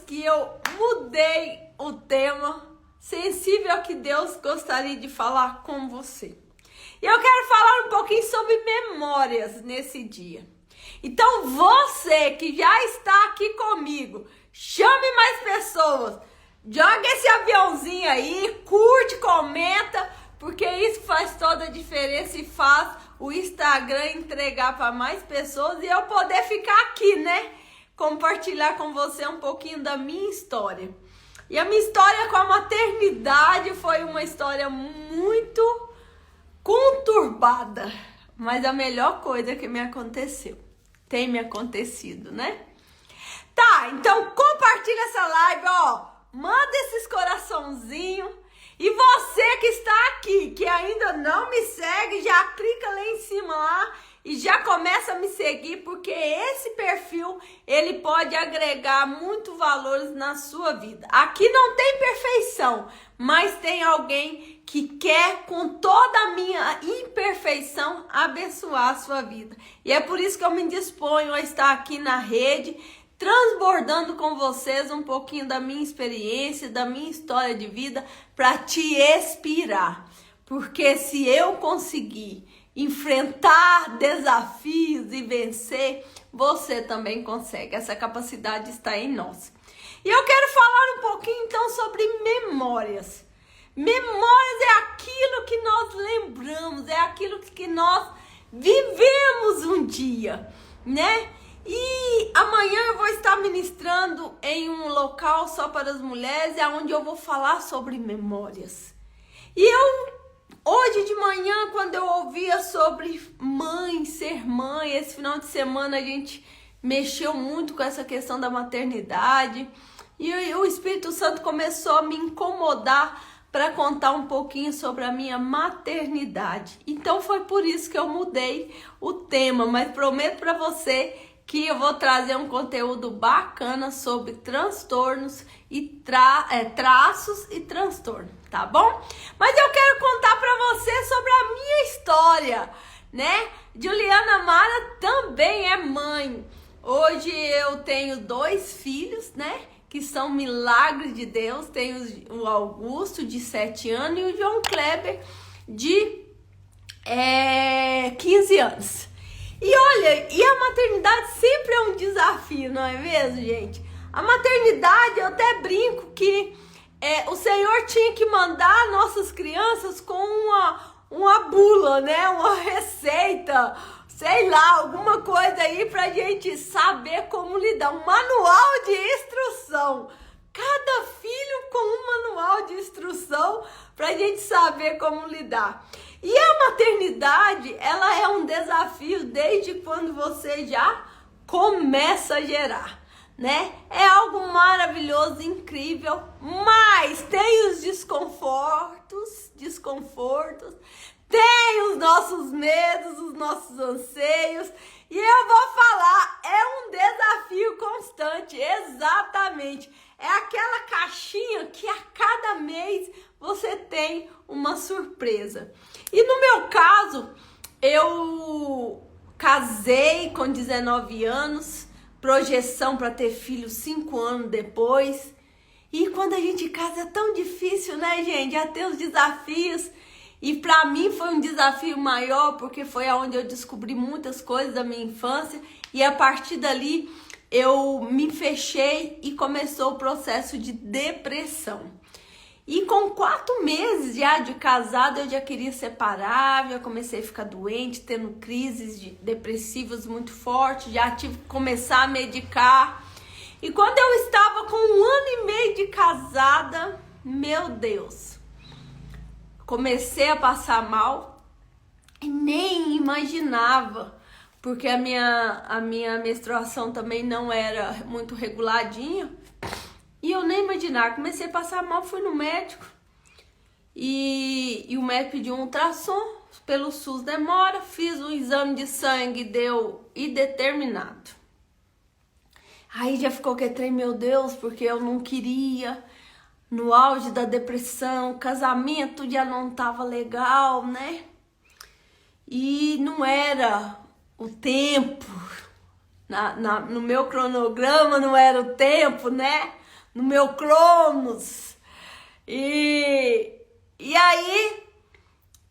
que eu mudei o tema sensível ao que Deus gostaria de falar com você. E eu quero falar um pouquinho sobre memórias nesse dia. Então você que já está aqui comigo, chame mais pessoas, joga esse aviãozinho aí, curte, comenta, porque isso faz toda a diferença e faz o Instagram entregar para mais pessoas e eu poder ficar aqui, né? Compartilhar com você um pouquinho da minha história. E a minha história com a maternidade foi uma história muito conturbada, mas a melhor coisa que me aconteceu, tem me acontecido, né? Tá, então compartilha essa live, ó, manda esses coraçãozinhos. E você que está aqui, que ainda não me segue, já clica lá em cima lá e já começa a me seguir, porque esse perfil, ele pode agregar muito valores na sua vida. Aqui não tem perfeição, mas tem alguém que quer, com toda a minha imperfeição, abençoar a sua vida. E é por isso que eu me disponho a estar aqui na rede, transbordando com vocês um pouquinho da minha experiência, da minha história de vida, para te inspirar. Porque se eu conseguir enfrentar desafios e vencer, você também consegue. Essa capacidade está em nós. E eu quero falar um pouquinho então sobre memórias. Memórias é aquilo que nós lembramos, é aquilo que nós vivemos um dia, né? E amanhã eu vou estar ministrando em um local só para as mulheres, onde eu vou falar sobre memórias. E hoje de manhã, quando eu ouvia sobre mãe, ser mãe, esse final de semana a gente mexeu muito com essa questão da maternidade. E o Espírito Santo começou a me incomodar para contar um pouquinho sobre a minha maternidade. Então foi por isso que eu mudei o tema, mas prometo para você que eu vou trazer um conteúdo bacana sobre transtornos e traços e transtorno, tá bom? Mas eu quero contar para você sobre a minha história, né? Juliana Mara também é mãe. Hoje eu tenho 2 filhos, né? Que são milagres de Deus. Tenho o Augusto, de 7 anos, e o João Kleber, de 15 anos. E olha, e a maternidade sempre é um desafio, não é mesmo, gente? A maternidade, eu até brinco que o Senhor tinha que mandar nossas crianças com uma bula, né? Uma receita, sei lá, alguma coisa aí pra gente saber como lidar. Um manual de instrução. Cada filho com um manual de instrução pra gente saber como lidar. E a maternidade, ela é um desafio desde quando você já começa a gerar, né? É algo maravilhoso, incrível, mas tem os desconfortos, tem os nossos medos, os nossos anseios, e eu vou falar, é um desafio constante, exatamente. É aquela caixinha que a cada mês você tem uma surpresa. E no meu caso, eu casei com 19 anos, projeção para ter filho 5 anos depois. E quando a gente casa é tão difícil, né, gente? Já tem os desafios. E para mim foi um desafio maior, porque foi onde eu descobri muitas coisas da minha infância. E a partir dali eu me fechei e começou o processo de depressão. E com 4 meses já de casado, eu já queria separar, já comecei a ficar doente, tendo crises depressivas muito fortes, já tive que começar a medicar. E quando eu estava com 1 ano e meio de casada, meu Deus, comecei a passar mal e nem imaginava, porque a minha menstruação também não era muito reguladinha. E eu nem imaginava, comecei a passar mal, fui no médico. E o médico pediu um ultrassom, pelo SUS demora, fiz um exame de sangue, deu indeterminado. Aí já ficou que trem, meu Deus, porque eu não queria, no auge da depressão, casamento já não tava legal, né? E não era o tempo, no meu cronograma não era o tempo, né? no meu Cronos. E aí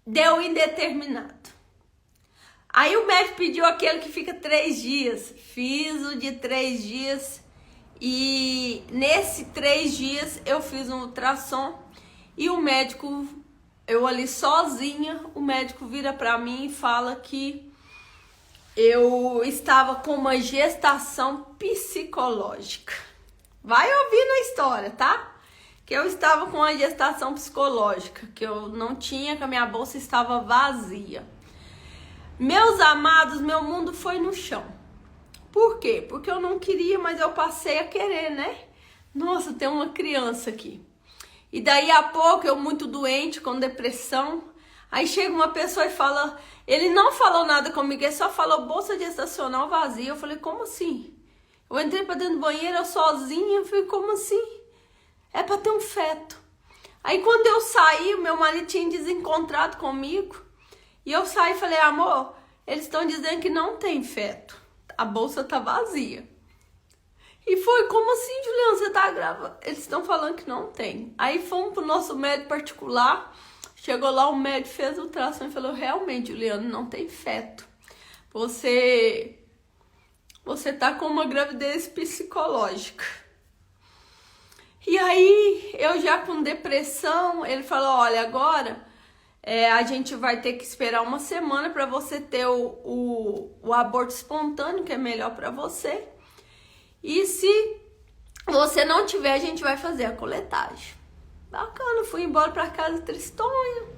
deu indeterminado. Aí o médico pediu aquele que fica 3 dias. Fiz o de 3 dias. E nesse 3 dias eu fiz um ultrassom. E o médico, eu ali sozinha, o médico vira pra mim e fala que eu estava com uma gestação psicológica. Vai ouvindo a história, tá? Que eu estava com uma gestação psicológica, que eu não tinha, que a minha bolsa estava vazia. Meus amados, meu mundo foi no chão. Por quê? Porque eu não queria, mas eu passei a querer, né? Nossa, tem uma criança aqui. E daí a pouco, eu muito doente, com depressão. Aí chega uma pessoa e fala... Ele não falou nada comigo, ele só falou bolsa gestacional vazia. Eu falei, como assim? Eu entrei pra dentro do banheiro, eu sozinha. Eu falei, como assim? É pra ter um feto. Aí quando eu saí, o meu marido tinha desencontrado comigo. E eu saí e falei, amor, eles estão dizendo que não tem feto. A bolsa tá vazia. E foi, como assim, Juliana, você tá grávida? Eles estão falando que não tem. Aí fomos pro nosso médico particular. Chegou lá, o médico fez o ultrassom e falou, realmente, Juliana, não tem feto. Você tá com uma gravidez psicológica. E aí, eu já com depressão, ele falou, olha, agora a gente vai ter que esperar uma semana para você ter o aborto espontâneo, que é melhor para você. E se você não tiver, a gente vai fazer a coletagem. Bacana, fui embora para casa tristonho.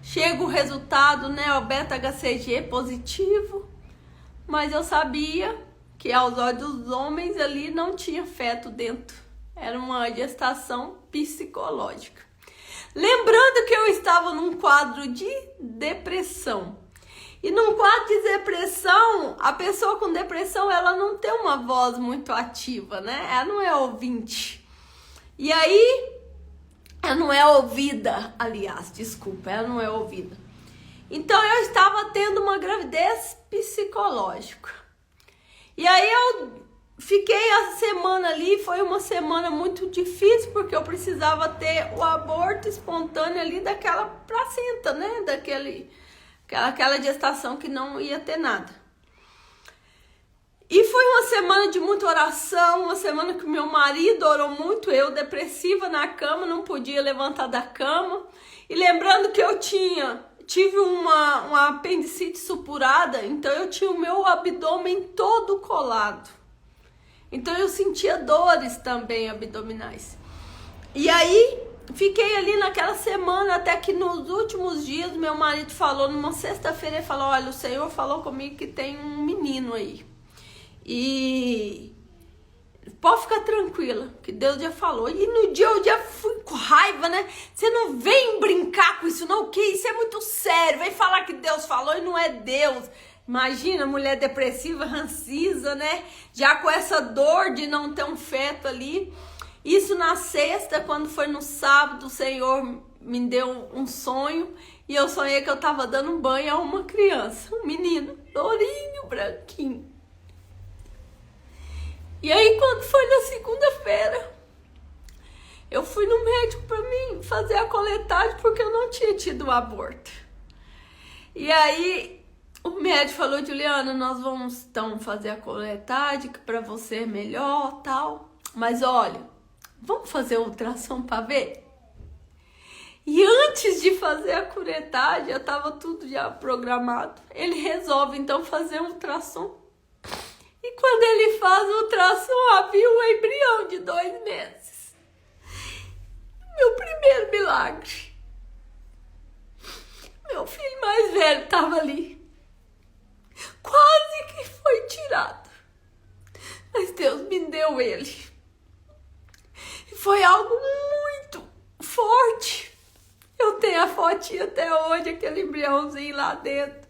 Chega o resultado, né? O beta-HCG positivo. Mas eu sabia que aos olhos dos homens ali não tinha feto dentro. Era uma gestação psicológica. Lembrando que eu estava num quadro de depressão. E num quadro de depressão, a pessoa com depressão, ela não tem uma voz muito ativa, né? Ela não é ouvinte. E aí... ela não é ouvida, aliás, desculpa, ela não é ouvida. Então eu estava tendo uma gravidez psicológica. E aí eu fiquei a semana ali, foi uma semana muito difícil, porque eu precisava ter o aborto espontâneo ali daquela placenta, né? Aquela gestação que não ia ter nada. E foi uma semana de muita oração, uma semana que meu marido orou muito, eu depressiva na cama, não podia levantar da cama. E lembrando que eu tive uma apendicite supurada, então eu tinha o meu abdômen todo colado. Então eu sentia dores também abdominais. E aí fiquei ali naquela semana, até que nos últimos dias meu marido falou, numa sexta-feira, ele falou, olha, o Senhor falou comigo que tem um menino aí. E pode ficar tranquila, que Deus já falou. E no dia eu já fui com raiva, né? Você não vem brincar com isso não, que isso é muito sério. Vem falar que Deus falou e não é Deus. Imagina, mulher depressiva, rancisa, né? Já com essa dor de não ter um feto ali. Isso na sexta, quando foi no sábado, o Senhor me deu um sonho. E eu sonhei que eu tava dando um banho a uma criança, um menino, lourinho, branquinho. E aí, quando foi na segunda-feira, eu fui no médico para mim fazer a coletagem, porque eu não tinha tido o aborto. E aí, o médico falou, Juliana, nós vamos então fazer a coletagem, que para você é melhor, tal. Mas olha, vamos fazer o ultrassom para ver? E antes de fazer a coletagem, já estava tudo já programado. Ele resolve então fazer um ultrassom. E quando ele faz o ultrassom, havia um embrião de 2 meses. Meu primeiro milagre. Meu filho mais velho estava ali. Quase que foi tirado. Mas Deus me deu ele. E foi algo muito forte. Eu tenho a fotinha até hoje, aquele embriãozinho lá dentro.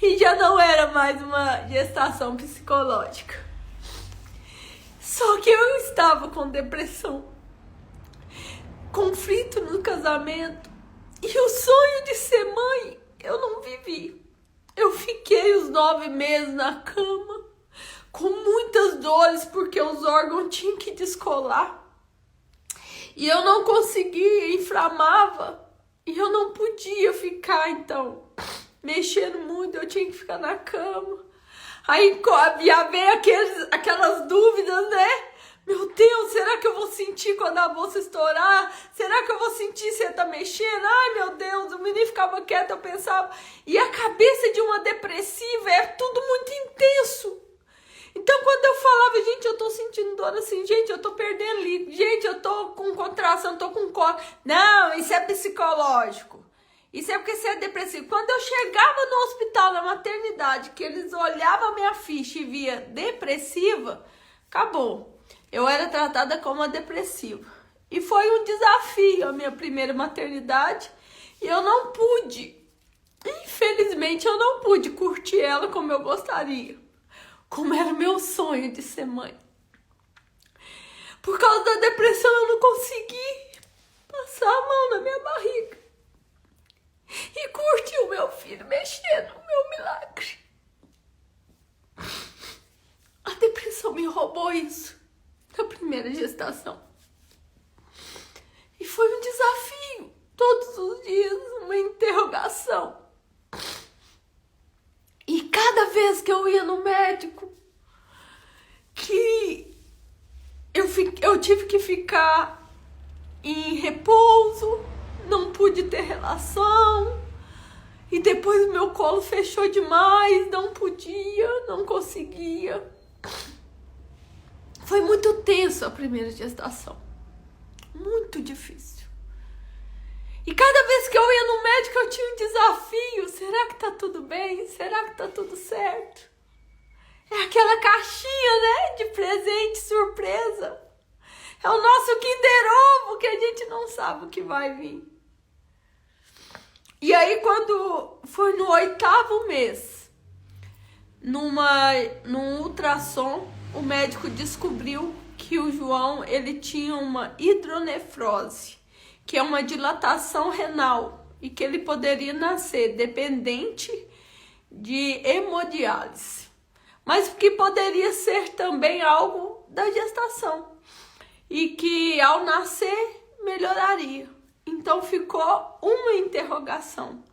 E já não era mais uma gestação psicológica. Só que eu estava com depressão, conflito no casamento. E o sonho de ser mãe, eu não vivi. Eu fiquei os 9 meses na cama, com muitas dores, porque os órgãos tinham que descolar. E eu não conseguia, inflamava. E eu não podia ficar, então, mexendo muito, eu tinha que ficar na cama. Aí já veio aquelas dúvidas, né? Meu Deus, será que eu vou sentir quando a bolsa estourar? Será que eu vou sentir se ele tá mexendo? Ai, meu Deus, o menino ficava quieto, eu pensava. E a cabeça de uma depressiva é tudo muito intenso. Então, quando eu falava, gente, eu tô sentindo dor assim, gente, eu tô perdendo líquido, gente, eu tô com contração, tô com cólica. Não, isso é psicológico. Isso é porque você é depressivo. Quando eu chegava no hospital, na maternidade, que eles olhavam a minha ficha e via depressiva, acabou. Eu era tratada como uma depressiva. E foi um desafio a minha primeira maternidade. E eu não pude, infelizmente, eu não pude curtir ela como eu gostaria. Como era meu sonho de ser mãe. Por causa da depressão, eu não consegui passar a mão na minha barriga. E curtir o meu filho mexendo no meu milagre. A depressão me roubou isso na primeira gestação. E foi um desafio. Todos os dias, uma interrogação. E cada vez que eu ia no médico, que eu tive que ficar em repouso, não pude ter relação, e depois o meu colo fechou demais, não podia, não conseguia. Foi muito tenso a primeira gestação, muito difícil. E cada vez que eu ia no médico eu tinha um desafio. Será que tá tudo bem? Será que tá tudo certo? É aquela caixinha, né, de presente surpresa. É o nosso Kinder Ovo que a gente não sabe o que vai vir. E aí quando foi no 8º mês, num ultrassom, o médico descobriu que o João, ele tinha uma hidronefrose, que é uma dilatação renal, e que ele poderia nascer dependente de hemodiálise, mas que poderia ser também algo da gestação, e que ao nascer melhoraria. Então ficou uma interrogação.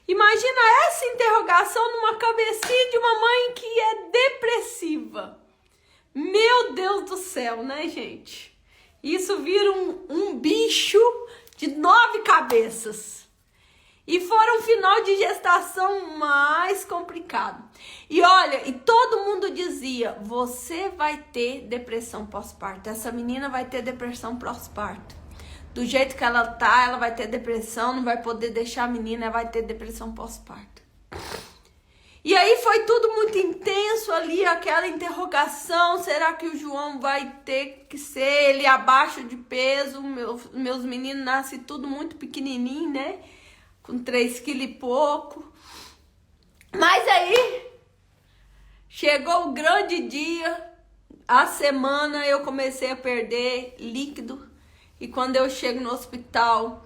Imagina essa interrogação numa cabecinha de uma mãe que é depressiva. Meu Deus do céu, né, gente? Isso vira um bicho de 9 cabeças. E foi um final de gestação mais complicado. E olha, e todo mundo dizia, você vai ter depressão pós-parto. Essa menina vai ter depressão pós-parto. Do jeito que ela tá, ela vai ter depressão, não vai poder deixar a menina, ela vai ter depressão pós-parto. E aí foi tudo muito intenso ali, aquela interrogação, será que o João vai ter que ser ele abaixo de peso? Meus meninos nascem tudo muito pequenininho, né? Com 3 quilos e pouco. Mas aí, chegou o grande dia, a semana eu comecei a perder líquido. E quando eu chego no hospital,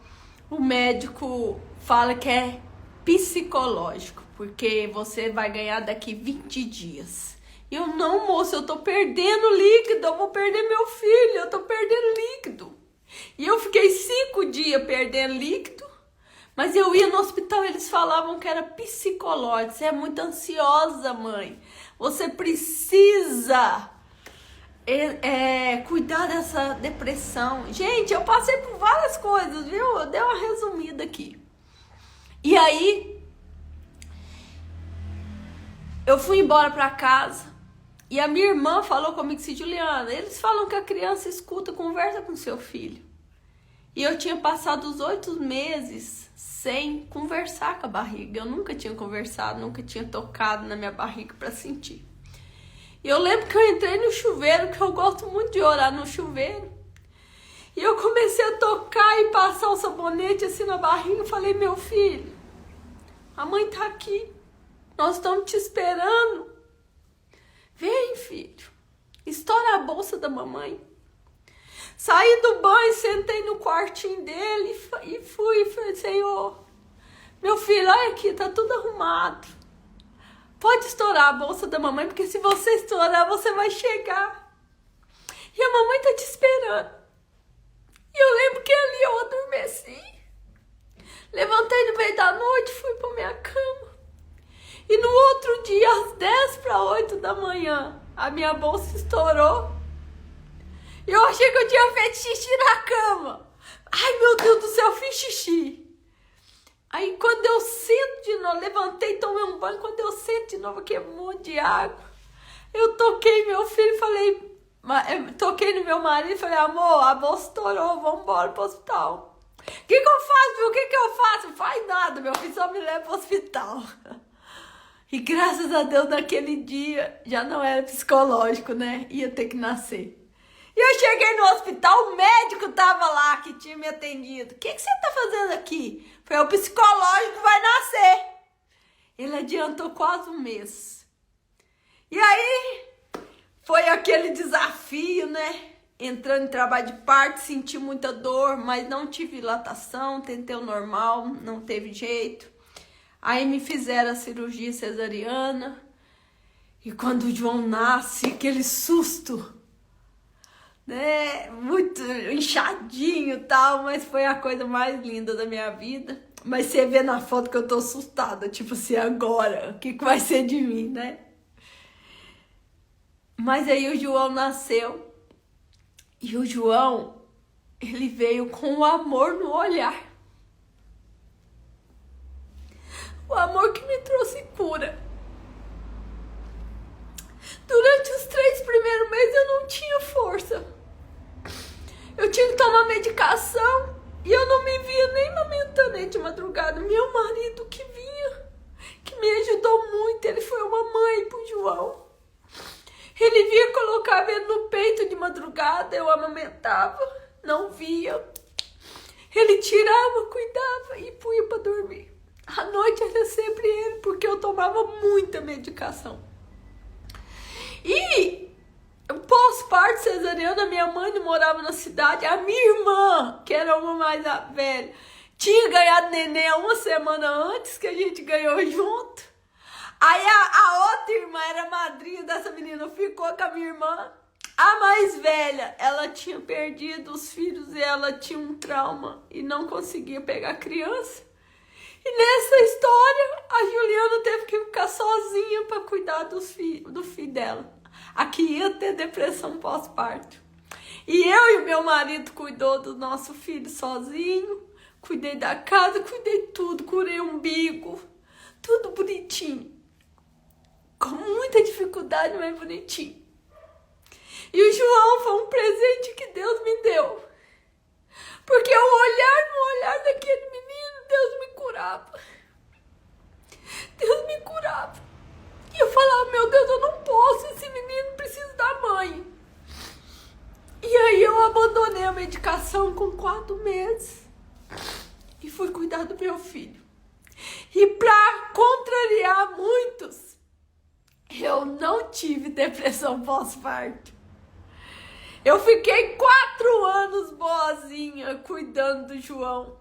o médico fala que é psicológico, porque você vai ganhar daqui 20 dias. E eu, não, moça, eu tô perdendo líquido, eu vou perder meu filho, eu tô perdendo líquido. E eu fiquei 5 dias perdendo líquido, mas eu ia no hospital, eles falavam que era psicológico. Você é muito ansiosa, mãe. Você precisa cuidar dessa depressão. Gente, eu passei por várias coisas, viu? Eu dei uma resumida aqui. E aí, eu fui embora pra casa e a minha irmã falou comigo assim, Juliana, eles falam que a criança escuta, conversa com seu filho. E eu tinha passado os 8 meses sem conversar com a barriga. Eu nunca tinha conversado, nunca tinha tocado na minha barriga pra sentir. E eu lembro que eu entrei no chuveiro, que eu gosto muito de orar no chuveiro. E eu comecei a tocar e passar o sabonete assim na barriga. Eu falei, meu filho, a mãe tá aqui. Nós estamos te esperando. Vem, filho. Estoura a bolsa da mamãe. Saí do banho, sentei no quartinho dele e fui. Falei, Senhor, meu filho, olha aqui, tá tudo arrumado. pode estourar a bolsa da mamãe, porque se você estourar, você vai chegar. E a mamãe tá te esperando. E eu lembro que ali eu adormeci. Levantei no meio da noite, fui pra minha cama. E no outro dia, às 7:50 da manhã, a minha bolsa estourou. E eu achei que eu tinha feito xixi na cama. Ai, meu Deus do céu, eu fiz xixi. Aí quando eu sento de novo, levantei, tomei um banho. Quando eu sento de novo, aqui é um monte de água. Eu toquei meu filho e falei... toquei no meu marido e falei, amor, a bolsa estourou, vamos embora pro hospital. O que eu faço, viu? O que eu faço? Não faz nada, meu filho, só me leva pro hospital. E graças a Deus, naquele dia, já não era psicológico, né? Ia ter que nascer. E eu cheguei no hospital, o médico tava lá, que tinha me atendido. O que você tá fazendo aqui? Foi o psicológico, vai nascer. Ele adiantou quase um mês. E aí... foi aquele desafio, né? Entrando em trabalho de parto, senti muita dor, mas não tive dilatação, tentei o normal, não teve jeito. Aí me fizeram a cirurgia cesariana. E quando o João nasce, aquele susto, né? Muito inchadinho e tal, mas foi a coisa mais linda da minha vida. Mas você vê na foto que eu tô assustada, tipo assim, agora, o que vai ser de mim, né? Mas aí o João nasceu. E o João, ele veio com o amor no olhar. O amor que me trouxe cura. Durante os 3 primeiros meses eu não tinha força. Eu tinha que tomar medicação. E eu não me via nem amamentando nem de madrugada. Meu marido que vinha, que me ajudou muito. Ele foi uma mãe pro João. Ele vinha colocar ele no peito de madrugada, eu amamentava, não via. Ele tirava, cuidava e punha para dormir. À noite era sempre ele, porque eu tomava muita medicação. E pós-parto cesariana, minha mãe não morava na cidade. A minha irmã, que era uma mais velha, tinha ganhado neném há 1 semana antes, que a gente ganhou junto. Aí a outra irmã era madrinha dessa menina, ficou com a minha irmã. A mais velha, ela tinha perdido os filhos e ela tinha um trauma e não conseguia pegar a criança. E nessa história, a Juliana teve que ficar sozinha para cuidar do filho dela. A que ia ter depressão pós-parto. E eu e o meu marido cuidou do nosso filho sozinho. Cuidei da casa, cuidei tudo, curei o umbigo. Tudo bonitinho. Com muita dificuldade, mas bonitinho. E o João foi um presente que Deus me deu. Porque no olhar daquele menino, Deus me curava. Deus me curava. E eu falava, meu Deus, eu não posso, esse menino precisa da mãe. E aí eu abandonei a medicação com 4 meses. E fui cuidar do meu filho. E para contrariar muitos, eu não tive depressão pós-parto. Eu fiquei 4 anos boazinha cuidando do João.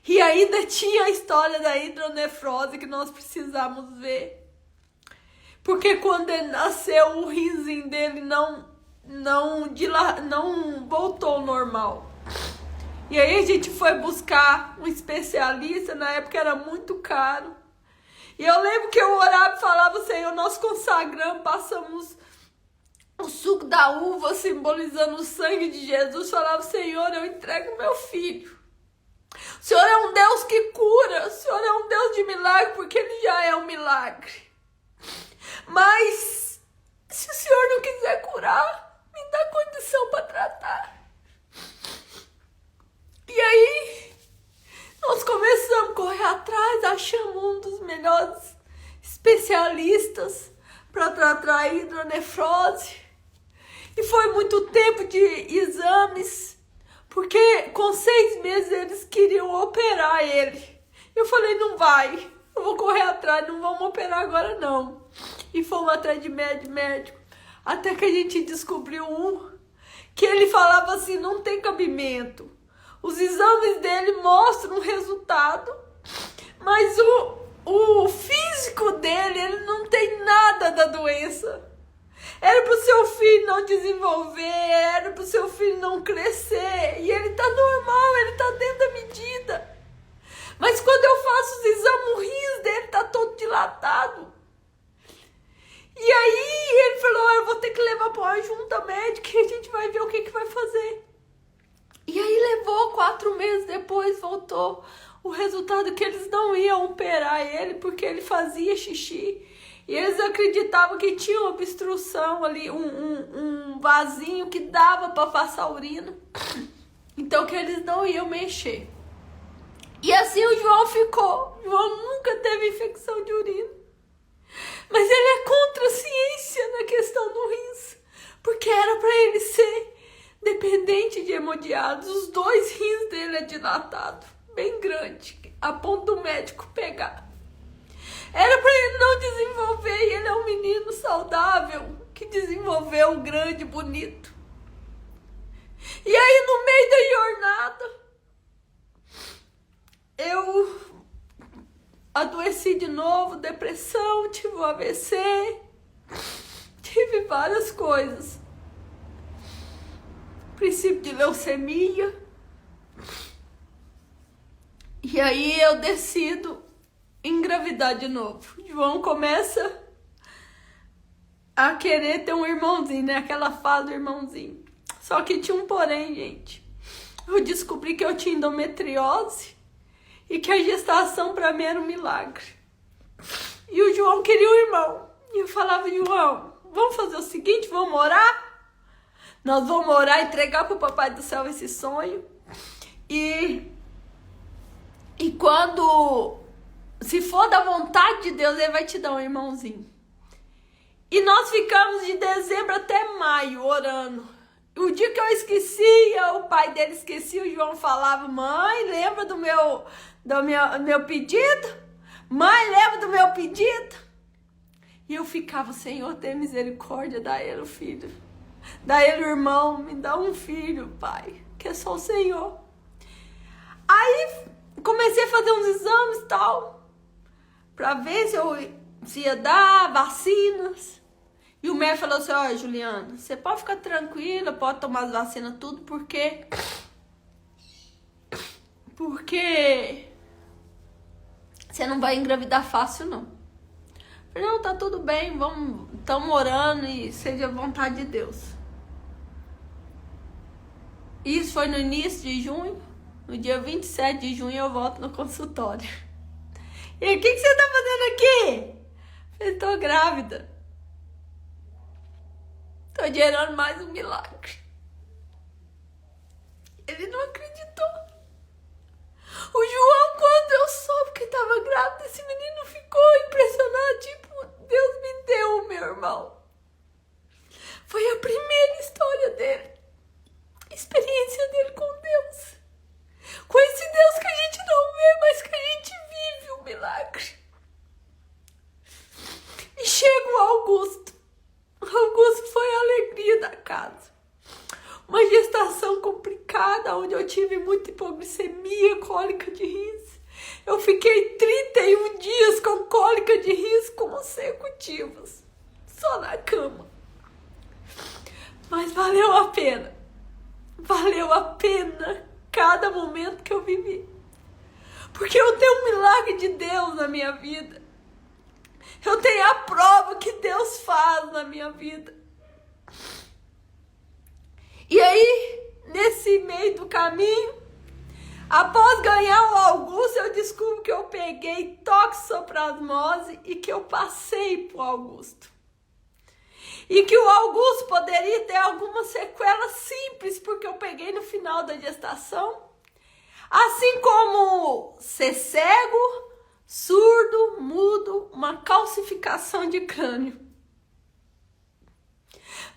E ainda tinha a história da hidronefrose que nós precisamos ver. Porque quando ele nasceu, o rinzinho dele não voltou ao normal. E aí a gente foi buscar um especialista, na época era muito caro. E eu lembro que eu orava e falava, Senhor, nós consagramos, passamos o suco da uva, simbolizando o sangue de Jesus. Falava, Senhor, eu entrego meu filho. O Senhor é um Deus que cura, o Senhor é um Deus de milagre, porque Ele já é um milagre. Mas, se o Senhor não quiser curar, me dá condição para tratar. E aí, nós começamos a correr atrás, achamos um dos melhores especialistas para tratar a hidronefrose. E foi muito tempo de exames, porque com 6 meses eles queriam operar ele. Eu falei, não vai, eu vou correr atrás, não vamos operar agora não. E fomos atrás de médico, até que a gente descobriu que ele falava assim, não tem cabimento. Os exames dele mostram um resultado, mas o físico dele, ele não tem nada da doença. Era pro seu filho não desenvolver, era pro seu filho não crescer. E ele tá normal, ele tá dentro da medida. Mas quando eu faço os exames, o rins dele tá todo dilatado. E aí ele falou, eu vou ter que levar pra uma junta médica e a gente vai ver o que vai fazer. E aí levou, 4 meses depois, voltou o resultado que eles não iam operar ele porque ele fazia xixi. E eles acreditavam que tinha uma obstrução ali, um vasinho que dava para passar urina. Então que eles não iam mexer. E assim o João ficou. O João nunca teve infecção de urina. Mas ele é contra a ciência na questão do rins. Porque era para ele ser dependente de hemodiálise. Os 2 rins dele é dilatado, bem grande, a ponto do médico pegar. Era para ele não desenvolver, e ele é um menino saudável, que desenvolveu grande, bonito. E aí, no meio da jornada, eu adoeci de novo, depressão, tive um AVC, tive várias coisas. Princípio de leucemia. E aí eu decido engravidar de novo. João começa a querer ter um irmãozinho, né? Aquela fase do irmãozinho. Só que tinha um porém, gente. Eu descobri que eu tinha endometriose e que a gestação pra mim era um milagre. E o João queria um irmão. E eu falava, João, vamos fazer o seguinte, vamos orar? Nós vamos orar e entregar pro Papai do Céu esse sonho. E quando, se for da vontade de Deus, ele vai te dar um irmãozinho. E nós ficamos de dezembro até maio orando. O dia que eu esquecia, o pai dele esquecia, o João falava, mãe, lembra do meu pedido? Mãe, lembra do meu pedido? E eu ficava, Senhor, tem misericórdia, dá ele o filho. Dá ele o irmão, me dá um filho, pai, que é só o Senhor. Aí comecei a fazer uns exames e tal, pra ver se ia dar vacinas. E o médico falou assim, ó, Juliana, você pode ficar tranquila, pode tomar as vacinas tudo, porque você não vai engravidar fácil, não. Eu falei, não, tá tudo bem, estamos orando e seja a vontade de Deus. Isso foi no início de junho. No dia 27 de junho eu volto no consultório. E aí, o que você tá fazendo aqui? Eu falei, tô grávida. Tô gerando mais um milagre. Ele não acreditou. O João, quando eu soube que tava grávida, esse menino ficou impressionado. Tipo, Deus me deu o meu irmão. Foi a primeira história dele. Experiência dele com Deus. Com esse Deus que a gente não vê, mas que a gente vive o milagre. E chega o Augusto. O Augusto foi a alegria da casa. Uma gestação complicada, onde eu tive muita hipoglicemia, cólica de rins. Eu fiquei 31 dias com cólica de rins consecutivas. Só na cama. Mas valeu a pena. Valeu a pena cada momento que eu vivi. Porque eu tenho um milagre de Deus na minha vida. Eu tenho a prova que Deus faz na minha vida. E aí, nesse meio do caminho, após ganhar o Augusto, eu descubro que eu peguei toxoplasmose e que eu passei pro Augusto. E que o Augusto poderia ter alguma sequela simples, porque eu peguei no final da gestação. Assim como ser cego, surdo, mudo, uma calcificação de crânio.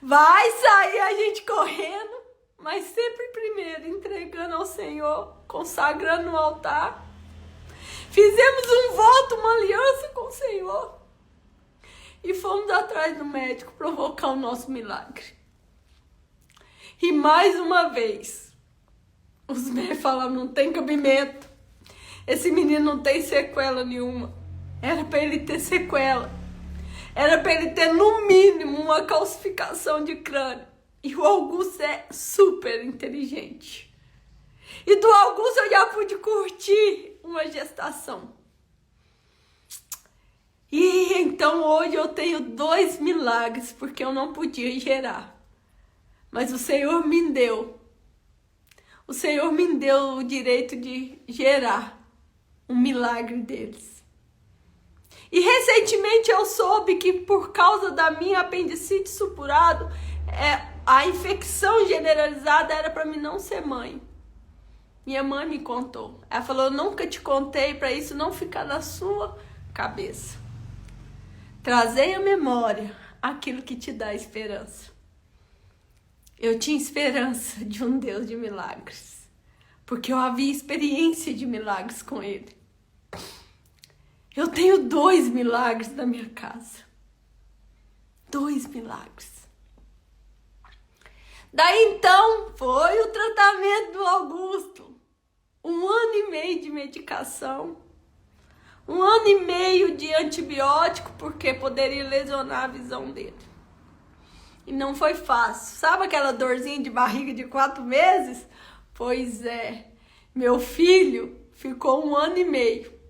Vai sair a gente correndo, mas sempre primeiro entregando ao Senhor, consagrando no altar. Fizemos um voto, uma aliança com o Senhor. E fomos atrás do médico provocar o nosso milagre. E mais uma vez, os médicos falaram, não tem cabimento. Esse menino não tem sequela nenhuma. Era para ele ter sequela. Era para ele ter, no mínimo, uma calcificação de crânio. E o Augusto é super inteligente. E do Augusto eu já pude curtir uma gestação. E então hoje eu tenho 2 milagres, porque eu não podia gerar. Mas o Senhor me deu. O Senhor me deu o direito de gerar um milagre deles. E recentemente eu soube que por causa da minha apendicite supurado, a infecção generalizada era para mim não ser mãe. Minha mãe me contou. Ela falou, eu nunca te contei para isso não ficar na sua cabeça. Trazei à memória aquilo que te dá esperança. Eu tinha esperança de um Deus de milagres, porque eu havia experiência de milagres com Ele. Eu tenho 2 milagres na minha casa. 2 milagres. Daí então, foi o tratamento do Augusto. 1 ano e meio de medicação. 1 ano e meio de antibiótico, porque poderia lesionar a visão dele. E não foi fácil. Sabe aquela dorzinha de barriga de 4 meses? Pois é. Meu filho ficou 1 ano e meio.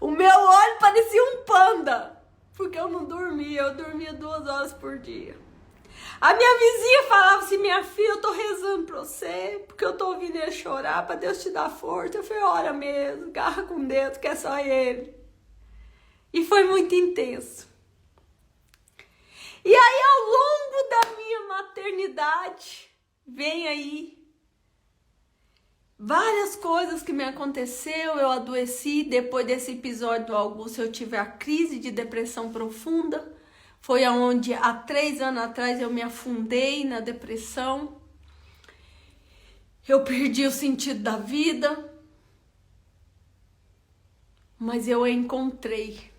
O meu olho parecia um panda, porque eu não dormia, eu dormia 2 horas por dia. A minha vizinha falava assim, minha filha, eu tô rezando pra você, porque eu tô ouvindo ele chorar, pra Deus te dar força. Eu falei, ora mesmo, agarra com Deus, que é só Ele. E foi muito intenso. E aí, ao longo da minha maternidade, vem aí várias coisas que me aconteceu. Eu adoeci. Depois desse episódio do Augusto, eu tive a crise de depressão profunda. Foi aonde há 3 anos atrás eu me afundei na depressão. Eu perdi o sentido da vida. Mas eu encontrei.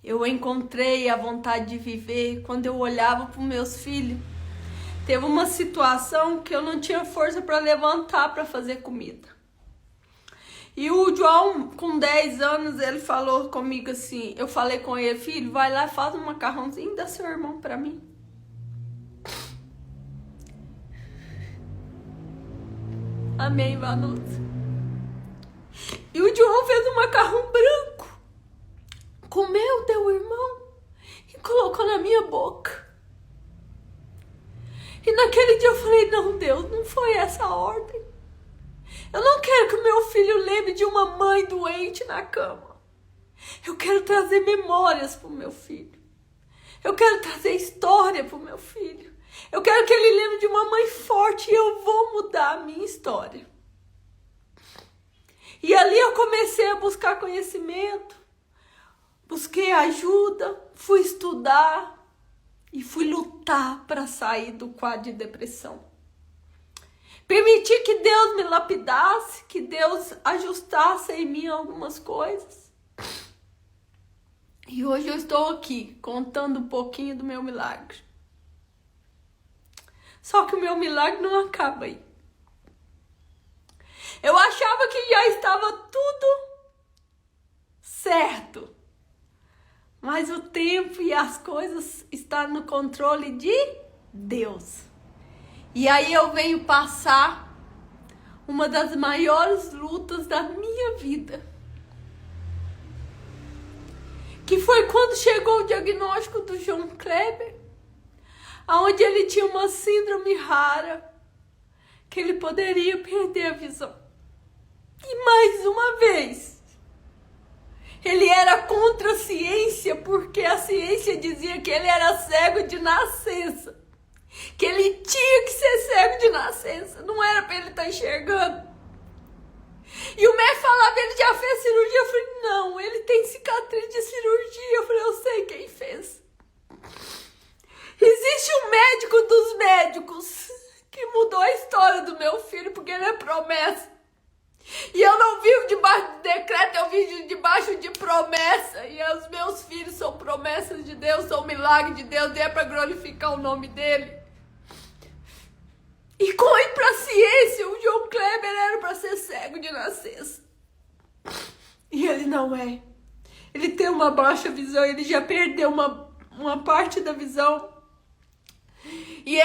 Eu encontrei a vontade de viver quando eu olhava para os meus filhos. Teve uma situação que eu não tinha força para levantar para fazer comida. E o João, com 10 anos, ele falou comigo assim, eu falei com ele, filho, vai lá, faz um macarrãozinho e dá seu irmão para mim. Amém, Vanusa. E o João fez um macarrão branco. Comeu, deu o irmão e colocou na minha boca. E naquele dia eu falei, não, Deus, não foi essa a ordem. Eu não quero que o meu filho lembre de uma mãe doente na cama. Eu quero trazer memórias para o meu filho. Eu quero trazer história para o meu filho. Eu quero que ele lembre de uma mãe forte e eu vou mudar a minha história. E ali eu comecei a buscar conhecimento, busquei ajuda, fui estudar e fui lutar para sair do quadro de depressão. Permiti que Deus me lapidasse, que Deus ajustasse em mim algumas coisas. E hoje eu estou aqui contando um pouquinho do meu milagre. Só que o meu milagre não acaba aí. Eu achava que já estava tudo certo. Mas o tempo e as coisas estão no controle de Deus. E aí eu venho passar uma das maiores lutas da minha vida. Que foi quando chegou o diagnóstico do João Kleber, onde ele tinha uma síndrome rara, que ele poderia perder a visão. E mais uma vez, ele era contra a ciência, porque a ciência dizia que ele era cego de nascença. Que ele tinha que ser cego de nascença, não era para ele estar enxergando. E o médico falava, ele já fez cirurgia. Eu falei, não, ele tem cicatriz de cirurgia. Eu falei, eu sei quem fez. Existe um médico dos médicos que mudou a história do meu filho, porque ele é promessa. E eu não vivo debaixo de decreto, eu vivo debaixo de promessa. E os meus filhos são promessas de Deus, são milagres de Deus, e é para glorificar o nome dele. E com ir pra ciência, o João Kleber era para ser cego de nascença. E ele não é. Ele tem uma baixa visão, ele já perdeu uma parte da visão. E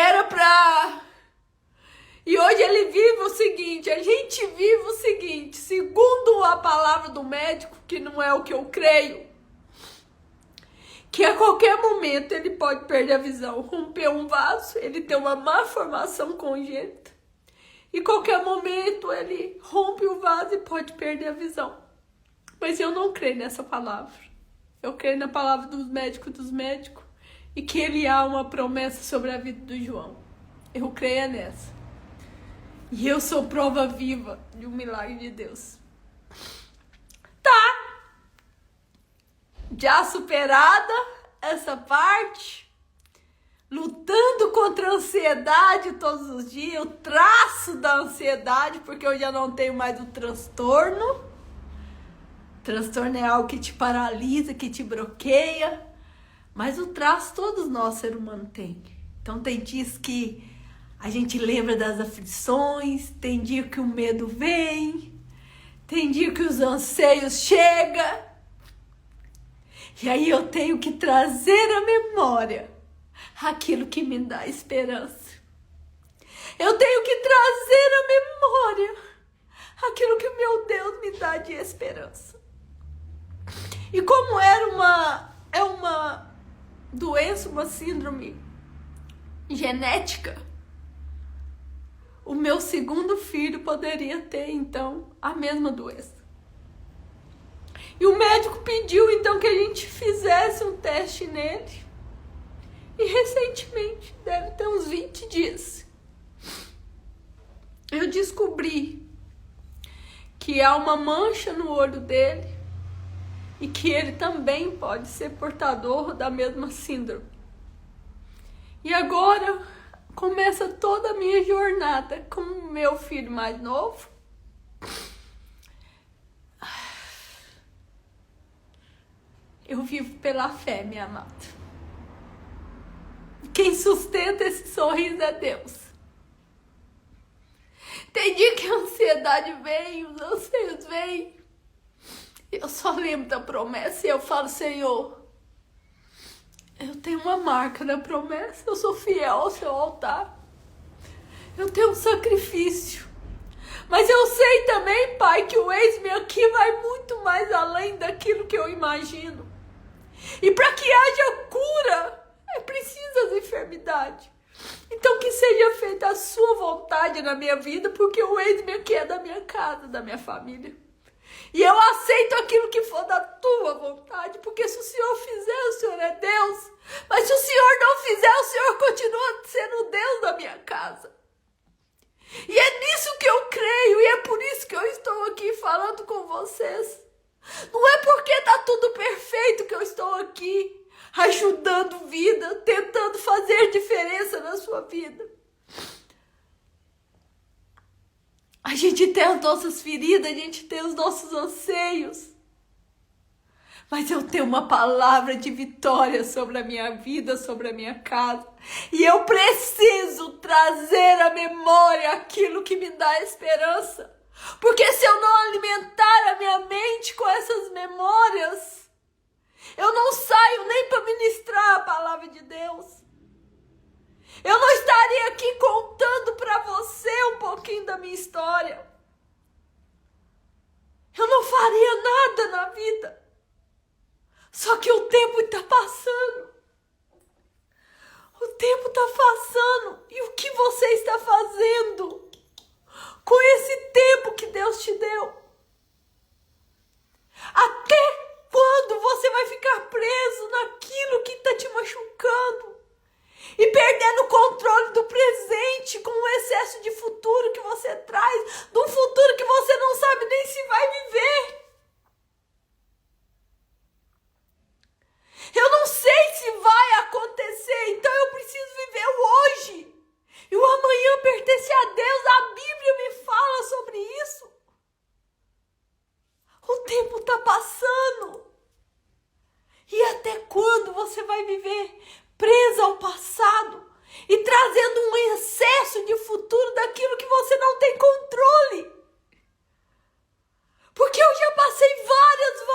E hoje ele vive o seguinte, a gente vive o seguinte, segundo a palavra do médico, que não é o que eu creio, que a qualquer momento ele pode perder a visão, romper um vaso, ele tem uma má formação congênita. E qualquer momento ele rompe o vaso e pode perder a visão. Mas eu não creio nessa palavra. Eu creio na palavra dos médicos, e que ele há uma promessa sobre a vida do João. Eu creio nessa. E eu sou prova viva de um milagre de Deus. Tá. Já superada essa parte, lutando contra a ansiedade todos os dias, o traço da ansiedade, porque eu já não tenho mais o transtorno. Transtorno é algo que te paralisa, que te bloqueia, mas o traço todos nós, ser humano, tem. Então tem dias que a gente lembra das aflições, tem dia que o medo vem, tem dia que os anseios chegam. E aí eu tenho que trazer à memória aquilo que me dá esperança. Eu tenho que trazer à memória aquilo que meu Deus me dá de esperança. E como é uma doença, uma síndrome genética, o meu segundo filho poderia ter, então, a mesma doença. E o médico pediu, então, que a gente fizesse um teste nele. E recentemente, deve ter uns 20 dias, eu descobri que há uma mancha no olho dele e que ele também pode ser portador da mesma síndrome. E agora começa toda a minha jornada com o meu filho mais novo. Eu vivo pela fé, minha amada. Quem sustenta esse sorriso é Deus. Tem dia que a ansiedade vem, os anseios vêm. Eu só lembro da promessa e eu falo, Senhor, eu tenho uma marca da promessa, eu sou fiel ao seu altar. Eu tenho um sacrifício. Mas eu sei também, Pai, que o eis-me aqui vai muito mais além daquilo que eu imagino. E para que haja cura, é preciso as enfermidades. Então que seja feita a sua vontade na minha vida, porque o eis-me aqui é da minha casa, da minha família. E eu aceito aquilo que for da tua vontade, porque se o Senhor fizer, o Senhor é Deus. Mas se o Senhor não fizer, o Senhor continua sendo Deus da minha casa. E é nisso que eu creio, e é por isso que eu estou aqui falando com vocês. Não é porque está tudo perfeito que eu estou aqui, ajudando vida, tentando fazer diferença na sua vida. A gente tem as nossas feridas, a gente tem os nossos anseios. Mas eu tenho uma palavra de vitória sobre a minha vida, sobre a minha casa. E eu preciso trazer à memória aquilo que me dá esperança. Porque se eu não alimentar a minha mente com essas memórias, eu não saio nem para ministrar a palavra de Deus. Eu não estaria aqui contando para você um pouquinho da minha história. Eu não faria nada na vida. Só que o tempo está passando. O tempo está passando. E o que você está fazendo com esse tempo que Deus te deu? Até quando você vai ficar preso naquilo que está te machucando? E perdendo o controle do presente com o excesso de futuro que você traz, de um futuro que você não sabe nem se vai viver. Eu não sei se vai acontecer, então eu preciso viver o hoje. E o amanhã pertence a Deus, a Bíblia me fala sobre isso. O tempo está passando. E até quando você vai viver presa ao passado e trazendo um excesso de futuro daquilo que você não tem controle? Porque eu já passei várias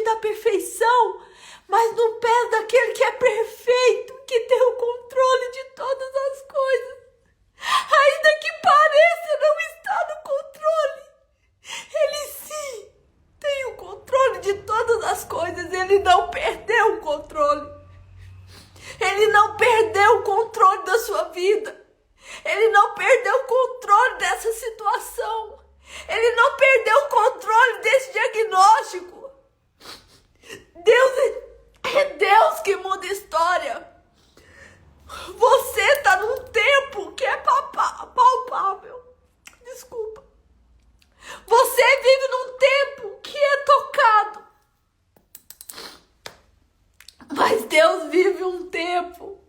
da perfeição, mas no pé daquele que é perfeito, que tem o controle de todas as coisas. Ainda que pareça não estar no controle, ele sim tem o controle de todas as coisas. Ele não perdeu o controle. Ele não perdeu o controle da sua vida. Ele não perdeu o controle dessa situação. Ele não perdeu o controle desse diagnóstico. É Deus que muda a história. Você está num tempo que é palpável. Desculpa. Você vive num tempo que é tocado. Mas Deus vive um tempo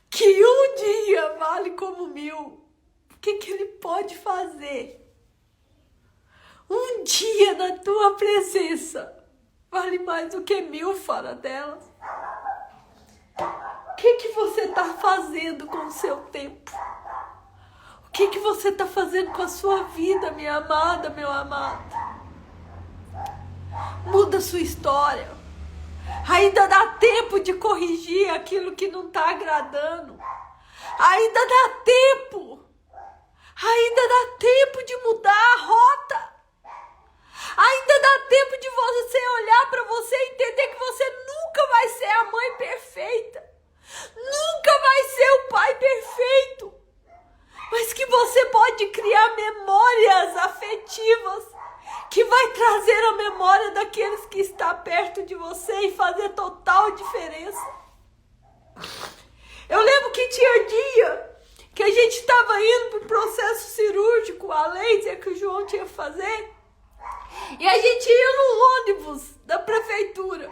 que um dia vale como 1000. O que Ele pode fazer? Um dia na tua presença vale mais do que 1000 fora delas. O que você está fazendo com o seu tempo? O que você está fazendo com a sua vida, minha amada, meu amado? Muda a sua história. Ainda dá tempo de corrigir aquilo que não está agradando. Ainda dá tempo. Ainda dá tempo de mudar a rota. Ainda dá tempo de você olhar para você e entender que você nunca vai ser a mãe perfeita. Nunca vai ser o pai perfeito. Mas que você pode criar memórias afetivas que vai trazer a memória daqueles que estão perto de você e fazer total diferença. Eu lembro que tinha dia que a gente estava indo para o processo cirúrgico, a laser que o João tinha que fazer. E a gente ia no ônibus da prefeitura.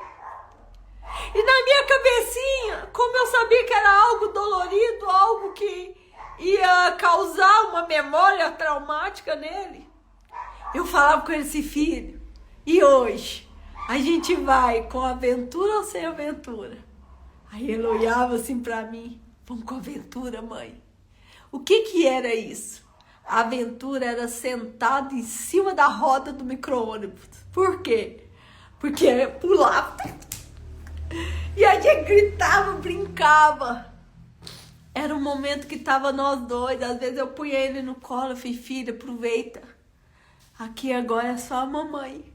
E na minha cabecinha, como eu sabia que era algo dolorido, algo que ia causar uma memória traumática nele, eu falava com ele assim: filho, e hoje? A gente vai com aventura ou sem aventura? Aí ele olhava assim pra mim: vamos com aventura, mãe. O que era isso? A aventura era sentado em cima da roda do micro-ônibus. Por quê? Porque pulava. E a gente gritava, brincava. Era um momento que tava nós dois. Às vezes eu punha ele no colo e falei: filha, aproveita. Aqui agora é só a mamãe.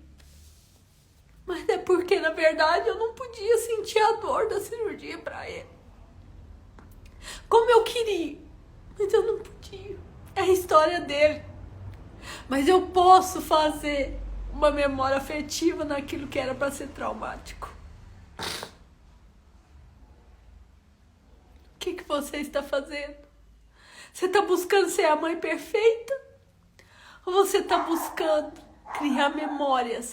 Mas é porque, na verdade, eu não podia sentir a dor da cirurgia pra ele. Como eu queria. Mas eu não podia. É a história dele. Mas eu posso fazer uma memória afetiva naquilo que era para ser traumático. O que você está fazendo? Você está buscando ser a mãe perfeita? Ou você está buscando criar memórias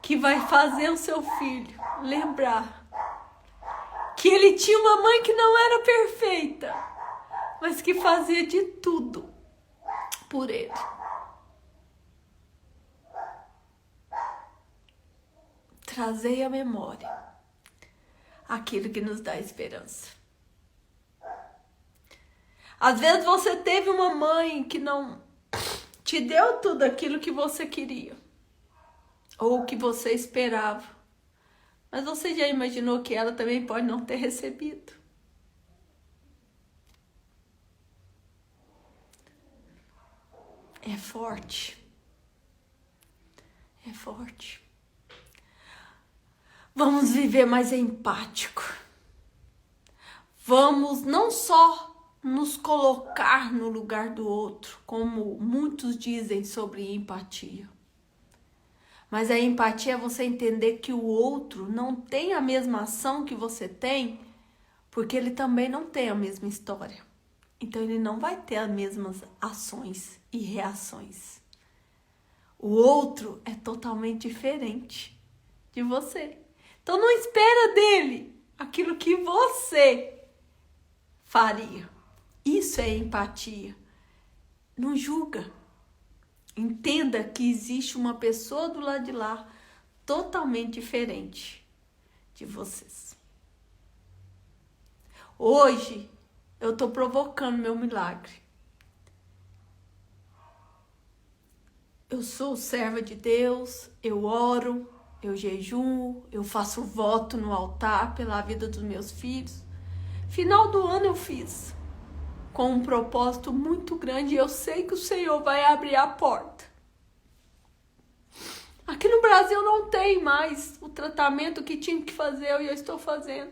que vai fazer o seu filho lembrar que ele tinha uma mãe que não era perfeita, mas que fazia de tudo por ele? Trazei à memória aquilo que nos dá esperança. Às vezes você teve uma mãe que não te deu tudo aquilo que você queria ou que você esperava, mas você já imaginou que ela também pode não ter recebido? É forte. É forte. Vamos viver mais empático. Vamos não só nos colocar no lugar do outro, como muitos dizem sobre empatia. Mas a empatia é você entender que o outro não tem a mesma ação que você tem, porque ele também não tem a mesma história. Então ele não vai ter as mesmas ações e reações. O outro é totalmente diferente de você. Então não espera dele aquilo que você faria. Isso é empatia. Não julga. Entenda que existe uma pessoa do lado de lá totalmente diferente de vocês. Hoje eu estou provocando meu milagre. Eu sou serva de Deus, eu oro, eu jejuo, eu faço voto no altar pela vida dos meus filhos. Final do ano eu fiz, com um propósito muito grande, e eu sei que o Senhor vai abrir a porta. Aqui no Brasil não tem mais o tratamento que tinha que fazer, e eu estou fazendo.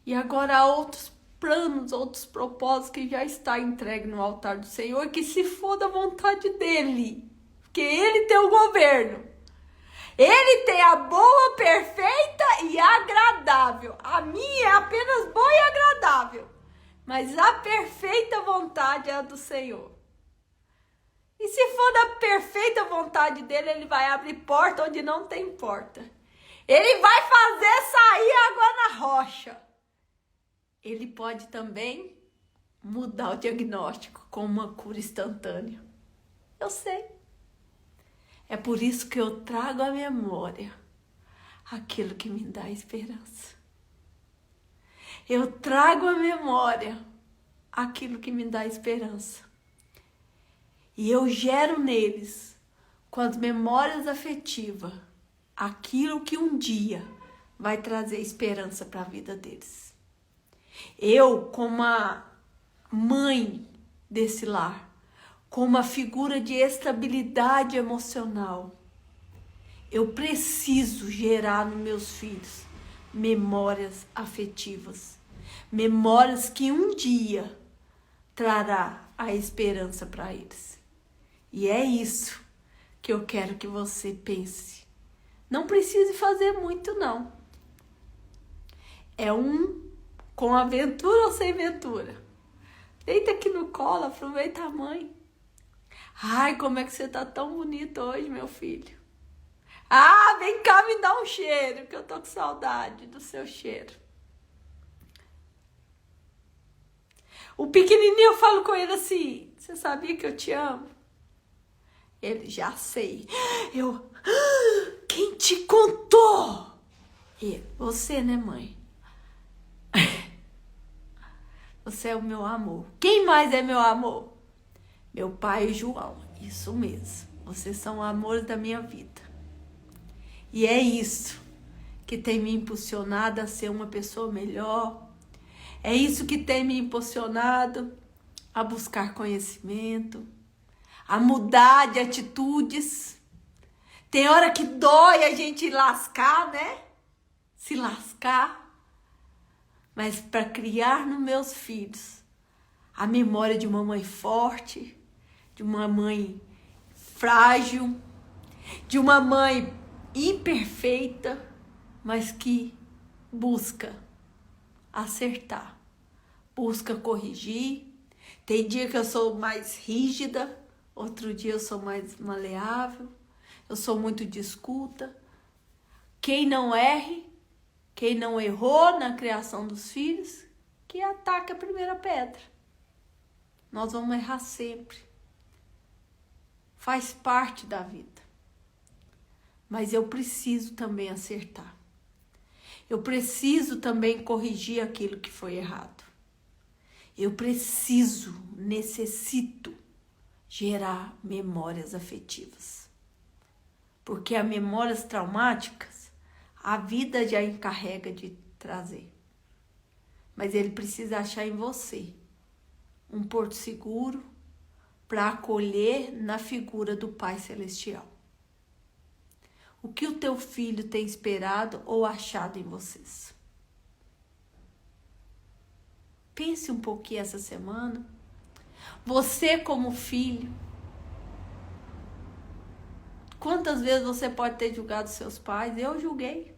E agora há outros planos, outros propósitos que já está entregue no altar do Senhor, que se for da vontade dEle, porque Ele tem o governo. Ele tem a boa, perfeita e agradável. A minha é apenas boa e agradável, mas a perfeita vontade é a do Senhor. E se for da perfeita vontade dele, ele vai abrir porta onde não tem porta. Ele vai fazer sair água na rocha. Ele pode também mudar o diagnóstico com uma cura instantânea. Eu sei. É por isso que eu trago à memória aquilo que me dá esperança. Eu trago à memória aquilo que me dá esperança. E eu gero neles, com as memórias afetivas, aquilo que um dia vai trazer esperança para a vida deles. Eu, como a mãe desse lar, como uma figura de estabilidade emocional, eu preciso gerar nos meus filhos memórias afetivas, memórias que um dia trará a esperança para eles. E é isso que eu quero que você pense. Não precise fazer muito, não. É com aventura ou sem aventura. Deita aqui no colo, aproveita a mãe. Ai, como é que você tá tão bonito hoje, meu filho. Ah, vem cá me dar um cheiro, que eu tô com saudade do seu cheiro. O pequenininho, eu falo com ele assim, você sabia que eu te amo? Ele, já sei. Quem te contou? Você, né, mãe? Você é o meu amor. Quem mais é meu amor? Meu pai e João. Isso mesmo. Vocês são o amor da minha vida. E é isso que tem me impulsionado a ser uma pessoa melhor. É isso que tem me impulsionado a buscar conhecimento, a mudar de atitudes. Tem hora que dói a gente lascar, né? Se lascar. Mas para criar nos meus filhos a memória de uma mãe forte, de uma mãe frágil, de uma mãe imperfeita, mas que busca acertar, busca corrigir. Tem dia que eu sou mais rígida, outro dia eu sou mais maleável, eu sou muito de escuta. Quem não erre, quem não errou na criação dos filhos, que ataque a primeira pedra. Nós vamos errar sempre. Faz parte da vida. Mas eu preciso também acertar. Eu preciso também corrigir aquilo que foi errado. Eu necessito gerar memórias afetivas. Porque as memórias traumáticas, a vida já encarrega de trazer. Mas ele precisa achar em você um porto seguro para acolher na figura do Pai Celestial. O que o teu filho tem esperado ou achado em vocês? Pense um pouquinho essa semana. Você como filho, quantas vezes você pode ter julgado seus pais? Eu julguei.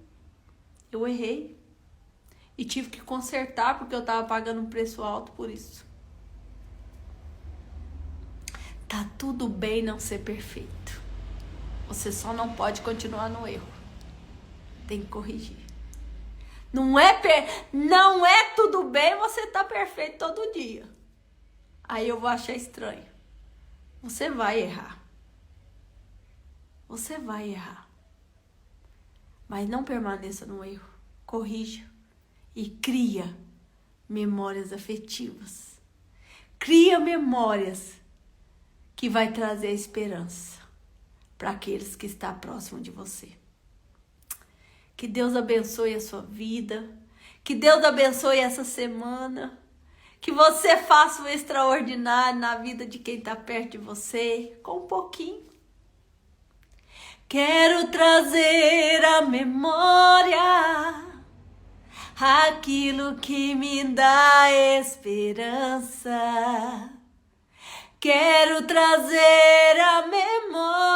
Eu errei. E tive que consertar porque eu estava pagando um preço alto por isso. Tá tudo bem não ser perfeito. Você só não pode continuar no erro. Tem que corrigir. Não é tudo bem você tá perfeito todo dia. Aí eu vou achar estranho. Você vai errar. Você vai errar. Mas não permaneça no erro. Corrija. E cria memórias afetivas. Cria memórias que vai trazer esperança para aqueles que estão próximos de você. Que Deus abençoe a sua vida. Que Deus abençoe essa semana. Que você faça o extraordinário na vida de quem está perto de você, com um pouquinho. Quero trazer à memória aquilo que me dá esperança. Quero trazer à memória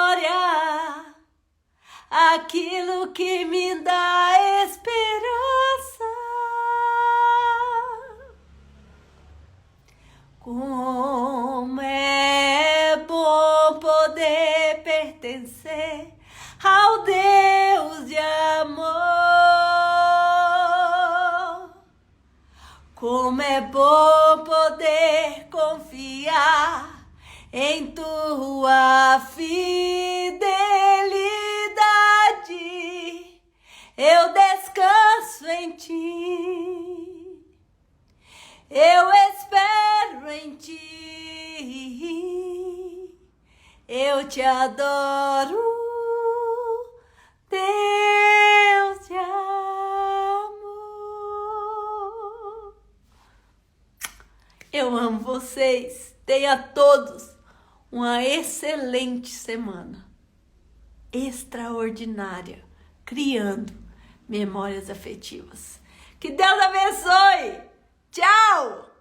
aquilo que me dá esperança. Como é bom poder pertencer ao Deus de amor. Como é bom poder confiar em tua fidelidade. Eu descanso em ti. Eu espero em ti. Eu te adoro, Deus de amor. Eu amo vocês. Tenha todos uma excelente semana. Extraordinária. Criando memórias afetivas. Que Deus abençoe. Tchau!